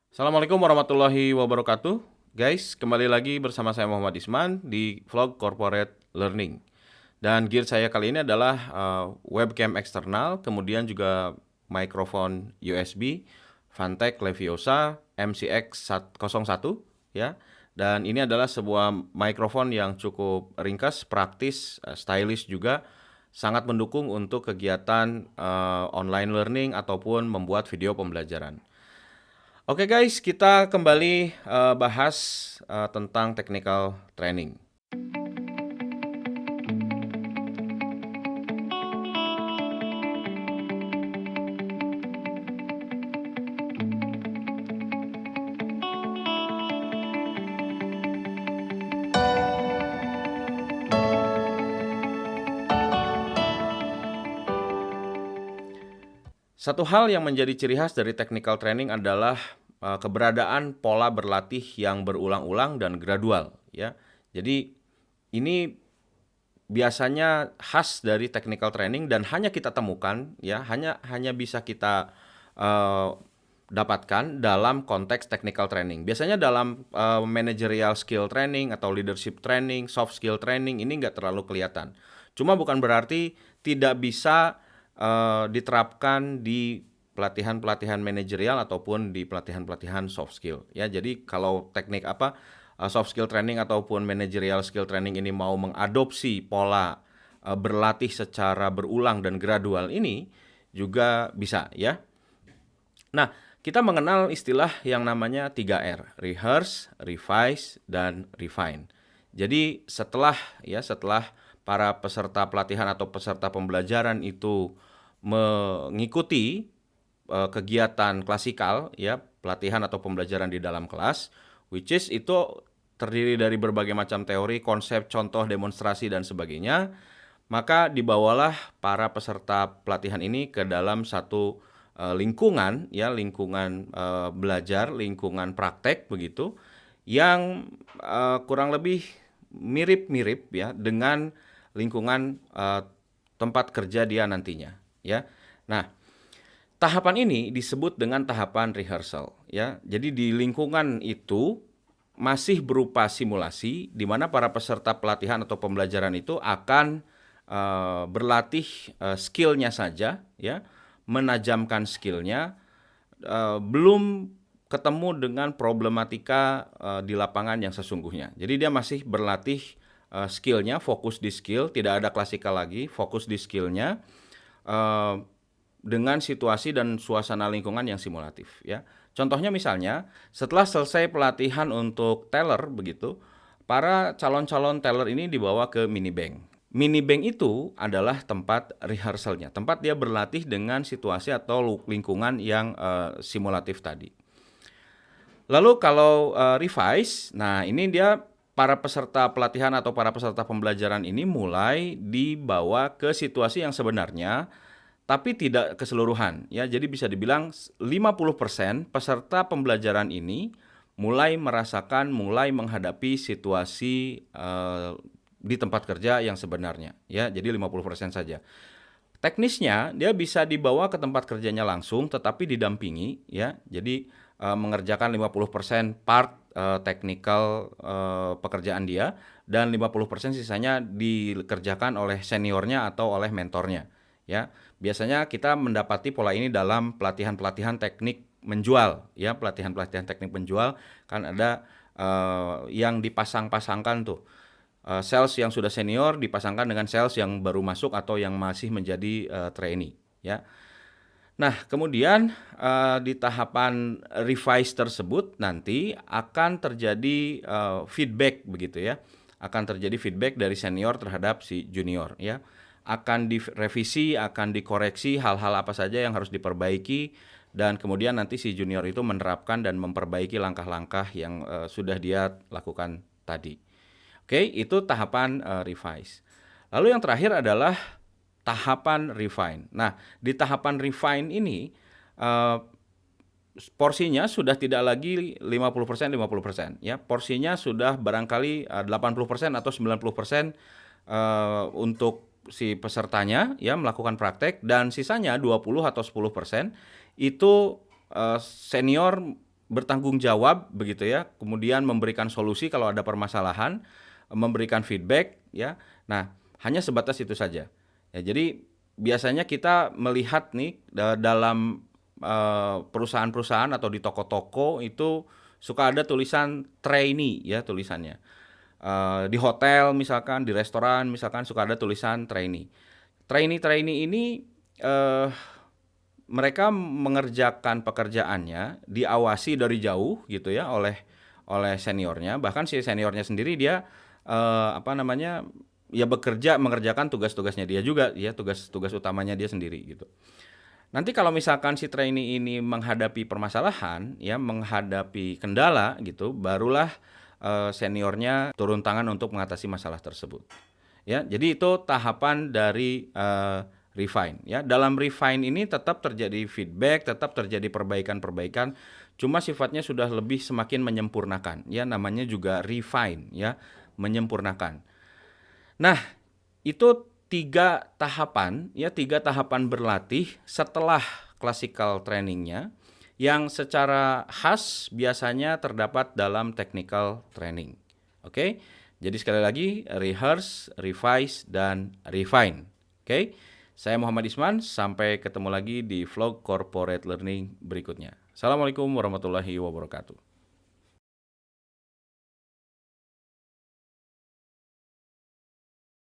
Assalamualaikum warahmatullahi wabarakatuh. Guys, kembali lagi bersama saya Muhammad Isman di vlog Corporate Learning. Dan gear saya kali ini adalah webcam eksternal, kemudian juga mikrofon USB Fantech Leviosa MCX01 ya. Dan ini adalah sebuah mikrofon yang cukup ringkas, praktis, stylish juga, sangat mendukung untuk kegiatan online learning ataupun membuat video pembelajaran. Oke guys, kita kembali bahas tentang technical training. Satu hal yang menjadi ciri khas dari technical training adalah keberadaan pola berlatih yang berulang-ulang dan gradual, ya. Jadi ini biasanya khas dari technical training dan hanya kita temukan, ya, hanya bisa kita uh, dapatkan dalam konteks technical training. Biasanya dalam managerial skill training atau leadership training, soft skill training ini nggak terlalu kelihatan. Cuma bukan berarti tidak bisa diterapkan di pelatihan-pelatihan manajerial ataupun di pelatihan-pelatihan soft skill. Ya, jadi kalau teknik soft skill training ataupun managerial skill training ini mau mengadopsi pola berlatih secara berulang dan gradual ini juga bisa, ya. Nah, kita mengenal istilah yang namanya 3R, rehearse, revise, dan refine. Jadi setelah para peserta pelatihan atau peserta pembelajaran itu mengikuti kegiatan klasikal, ya, pelatihan atau pembelajaran di dalam kelas, which is itu terdiri dari berbagai macam teori, konsep, contoh, demonstrasi, dan sebagainya. Maka dibawalah para peserta pelatihan ini ke dalam satu lingkungan, ya, lingkungan belajar, lingkungan praktek begitu, yang kurang lebih mirip-mirip, ya, dengan lingkungan tempat kerja dia nantinya, ya. Nah, tahapan ini disebut dengan tahapan rehearsal, ya. Jadi di lingkungan itu masih berupa simulasi di mana para peserta pelatihan atau pembelajaran itu akan berlatih skillnya saja, ya, menajamkan skillnya, belum ketemu dengan problematika di lapangan yang sesungguhnya. Jadi dia masih berlatih skillnya, fokus di skill, tidak ada klasikal lagi, fokus di skillnya uh, dengan situasi dan suasana lingkungan yang simulatif, ya. Contohnya misalnya setelah selesai pelatihan untuk teller begitu, para calon-calon teller ini dibawa ke mini bank. Mini bank itu adalah tempat rehearsalnya, tempat dia berlatih dengan situasi atau lingkungan yang simulatif tadi. Lalu kalau revise, nah ini dia para peserta pelatihan atau para peserta pembelajaran ini mulai dibawa ke situasi yang sebenarnya, tapi tidak keseluruhan, ya. Jadi bisa dibilang 50% peserta pembelajaran ini mulai menghadapi situasi di tempat kerja yang sebenarnya, ya. Jadi 50% saja. Teknisnya dia bisa dibawa ke tempat kerjanya langsung tetapi didampingi, ya. Jadi mengerjakan 50% part technical pekerjaan dia dan 50% sisanya dikerjakan oleh seniornya atau oleh mentornya, ya. Biasanya kita mendapati pola ini dalam pelatihan-pelatihan teknik menjual, ya. Pelatihan-pelatihan teknik menjual kan ada yang dipasang-pasangkan tuh, sales yang sudah senior dipasangkan dengan sales yang baru masuk atau yang masih menjadi trainee, ya. Nah, kemudian di tahapan revise tersebut nanti akan terjadi feedback begitu, ya. Akan terjadi feedback dari senior terhadap si junior, ya. Akan direvisi, akan dikoreksi hal-hal apa saja yang harus diperbaiki dan kemudian nanti si junior itu menerapkan dan memperbaiki langkah-langkah yang sudah dia lakukan tadi. Oke, itu tahapan revise. Lalu yang terakhir adalah tahapan refine. Nah, di tahapan refine ini uh, porsinya sudah tidak lagi 50% 50%, ya. Porsinya sudah barangkali 80% atau 90% untuk si pesertanya, ya, melakukan praktek dan sisanya 20 atau 10% itu senior bertanggung jawab begitu ya, kemudian memberikan solusi kalau ada permasalahan, memberikan feedback ya. Nah, hanya sebatas itu saja. Ya, jadi biasanya kita melihat nih dalam perusahaan-perusahaan atau di toko-toko itu suka ada tulisan trainee ya tulisannya. Di hotel misalkan, di restoran misalkan suka ada tulisan trainee. Trainee-trainee ini eh, mereka mengerjakan pekerjaannya diawasi dari jauh gitu ya oleh seniornya. Bahkan si seniornya sendiri dia apa namanya ya bekerja mengerjakan tugas-tugasnya dia juga ya tugas-tugas utamanya dia sendiri gitu. Nanti kalau misalkan si trainee ini menghadapi permasalahan ya menghadapi kendala gitu barulah seniornya turun tangan untuk mengatasi masalah tersebut. Ya, jadi itu tahapan dari refine ya. Dalam refine ini tetap terjadi feedback, tetap terjadi perbaikan-perbaikan, cuma sifatnya sudah lebih semakin menyempurnakan ya, namanya juga refine ya, menyempurnakan. Nah, itu tiga tahapan berlatih setelah classical trainingnya yang secara khas biasanya terdapat dalam technical training. Oke, jadi sekali lagi rehearse, revise, dan refine. Oke, saya Muhammad Isman, sampai ketemu lagi di vlog corporate learning berikutnya. Assalamualaikum warahmatullahi wabarakatuh.